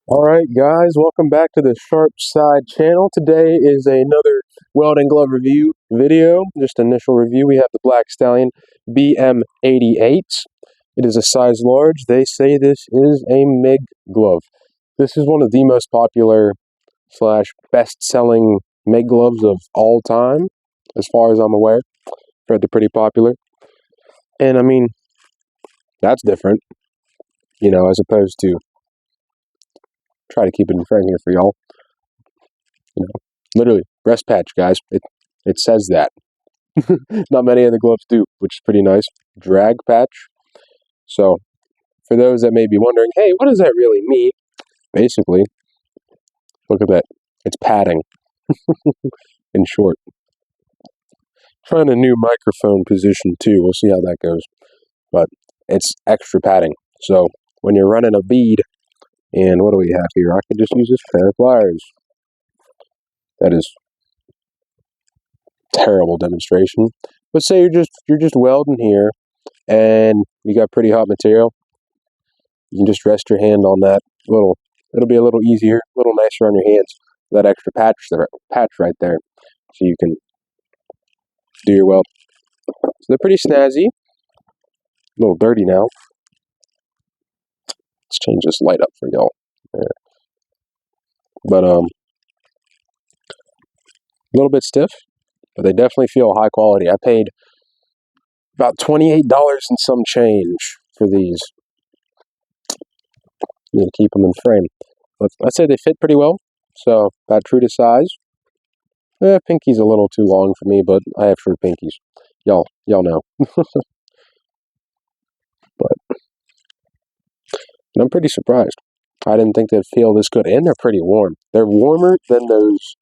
Alright guys, welcome back to the Sharp Side channel. Today is another welding glove review video, just initial review. We have the Black Stallion BM88. It is a size large. They say this is a MIG glove. This is one of the most popular slash best-selling MIG gloves of all time, as far as I'm aware. They're pretty popular. And I mean, that's different, as opposed to try to keep it in frame here for y'all. Literally, breast patch, guys. It says that. Not many other gloves do, which is pretty nice. Drag patch. So, for those that may be wondering, hey, what does that really mean? Basically, look at that. It's padding. In short. Trying a new microphone position too. We'll see how that goes. But it's extra padding. So, when you're running a bead, and what do we have here? I could just use this pair of pliers. That is terrible demonstration. But say you're just welding here and you got pretty hot material. You can just rest your hand on that it'll be a little easier, a little nicer on your hands. That extra patch right there. So you can do your weld. So they're pretty snazzy. A little dirty now. Let's change this light up for y'all. There. But a little bit stiff, but they definitely feel high quality. I paid about $28 and some change for these. You need to keep them in frame. But I'd say they fit pretty well, so about true to size. Pinky's a little too long for me, but I have short pinkies. Y'all know. But I'm pretty surprised. I didn't think they'd feel this good, and they're pretty warm. They're warmer than those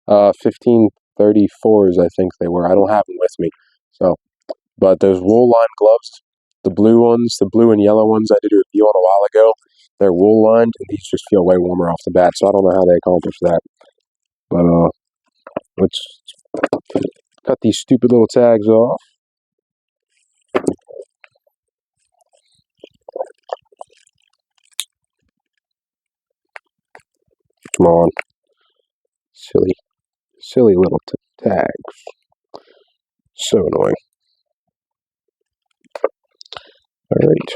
1534s, I think they were. I don't have them with me. So, but those wool-lined gloves, the blue ones, the blue and yellow ones I did a review on a while ago, they're wool-lined, and these just feel way warmer off the bat, so I don't know how they accomplished that. But, let's cut these stupid little tags off. Come on. Silly little tags. So annoying. Alright.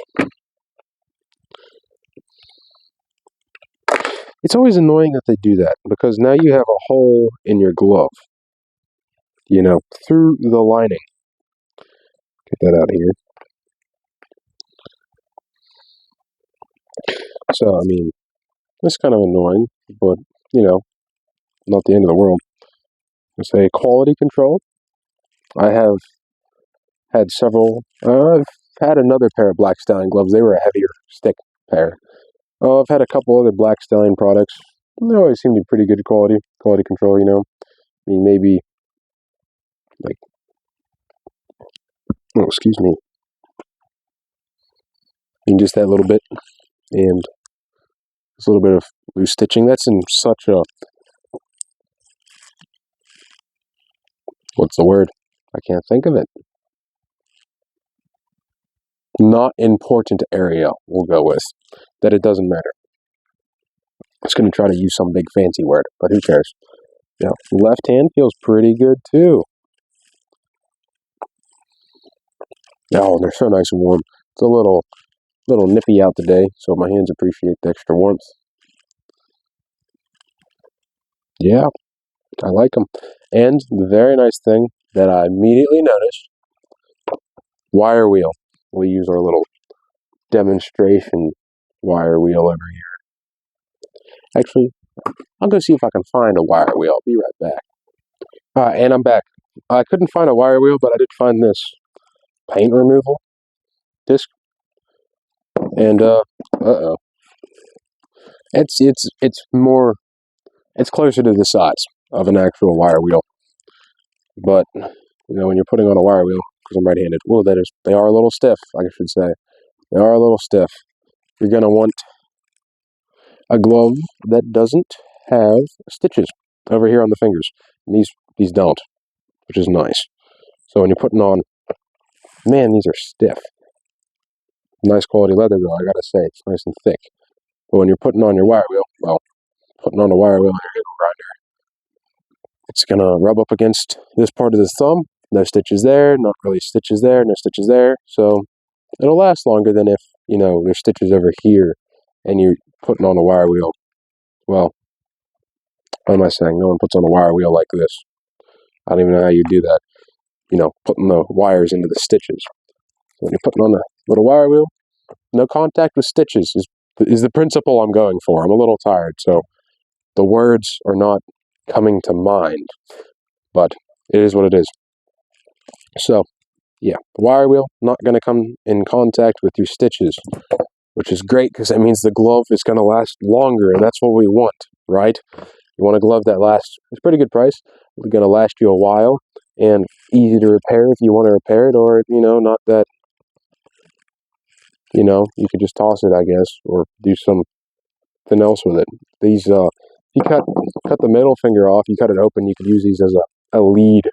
It's always annoying that they do that, because now you have a hole in your glove. Through the lining. Get that out of here. So, I mean, it's kind of annoying, but, not the end of the world. I say quality control. I have had several. I've had another pair of Black Stallion gloves. They were a heavier stick pair. I've had a couple other Black Stallion products. They always seem to be pretty good quality control, I mean, maybe, like, oh, excuse me. And just that little bit, and just a little bit of loose stitching. That's in such a, what's the word? I can't think of it. Not important area, we'll go with. That it doesn't matter. I was going to try to use some big fancy word, but who cares? Yeah, left hand feels pretty good too. Oh, they're so nice and warm. It's a little nippy out today, so my hands appreciate the extra warmth. Yeah, I like them. And the very nice thing that I immediately noticed, wire wheel. We use our little demonstration wire wheel over here. Actually, I'll go see if I can find a wire wheel. I'll be right back. And I'm back. I couldn't find a wire wheel, but I did find this paint removal disc. And uh-oh. It's closer to the size of an actual wire wheel. But when you're putting on a wire wheel, because I'm right-handed, well, they are a little stiff, I should say. They are a little stiff. You're going to want a glove that doesn't have stitches over here on the fingers. And these don't, which is nice. So when you're putting on, man, these are stiff. Nice quality leather, though, I gotta say. It's nice and thick. But when you're putting on your wire wheel, well, putting on a wire wheel on your angle grinder, it's going to rub up against this part of the thumb. No stitches there, not really stitches there, no stitches there. So it'll last longer than if, you know, there's stitches over here and you're putting on a wire wheel. Well, what am I saying? No one puts on a wire wheel like this. I don't even know how you do that. You know, putting the wires into the stitches. So when you're putting on a little wire wheel, no contact with stitches is the principle I'm going for. I'm a little tired, so the words are not coming to mind, but it is what it is. So, yeah, the wire wheel not going to come in contact with your stitches, which is great because that means the glove is going to last longer, and that's what we want, right? You want a glove that lasts, it's a pretty good price, it's going to last you a while, and easy to repair if you want to repair it, or, you know, not that, you know, you could just toss it, I guess, or do something else with it. These, you cut the middle finger off, you cut it open, you could use these as a lead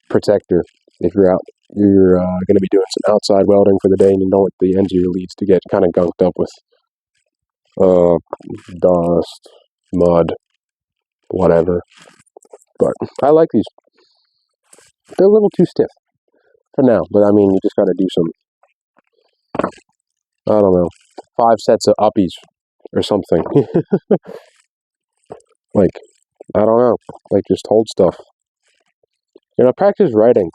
protector if you're going to be doing some outside welding for the day and you don't want the ends of your leads to get kind of gunked up with dust, mud, whatever. But I like these. They're a little too stiff for now, but I mean, you just got to do some, I don't know, 5 sets of uppies or something. Like, I don't know, like just hold stuff. You know, practice writing.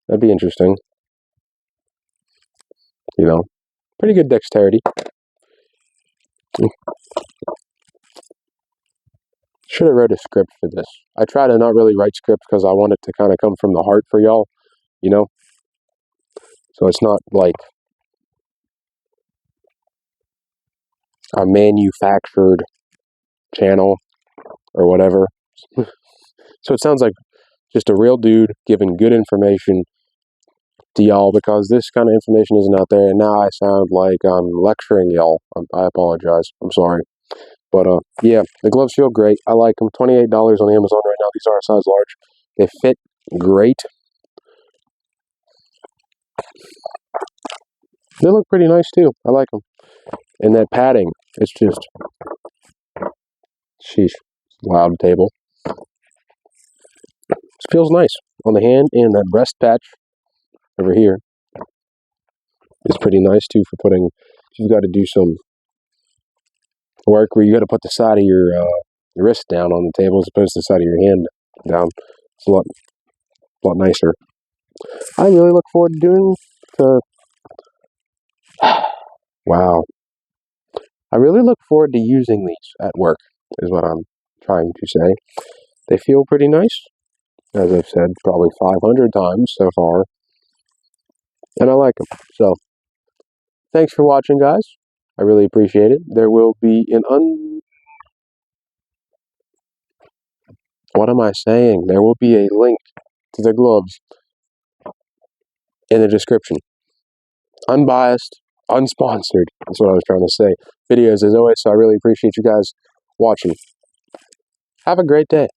That'd be interesting. You know, pretty good dexterity. Should have wrote a script for this. I try to not really write scripts because I want it to kind of come from the heart for y'all, you know? So it's not like a manufactured channel or whatever. So it sounds like just a real dude giving good information to y'all because this kind of information isn't out there. And now I sound like I'm lecturing y'all. I apologize. I'm sorry. But yeah, the gloves feel great. I like them. $28 on Amazon right now. These are a size large. They fit great. They look pretty nice too. I like them. And that padding, it's just, sheesh, loud table. It feels nice on the hand, and that breast patch over here is pretty nice too for putting, if you've got to do some work where you got to put the side of your wrist down on the table as opposed to the side of your hand down. It's a lot nicer. I really look forward to doing wow. I really look forward to using these at work, is what I'm trying to say. They feel pretty nice, as I've said probably 500 times so far, and I like them. So, thanks for watching, guys. I really appreciate it. There will be what am I saying? There will be a link to the gloves in the description. Unbiased, unsponsored. That's what I was trying to say. Videos as always, so I really appreciate you guys watching. Have a great day.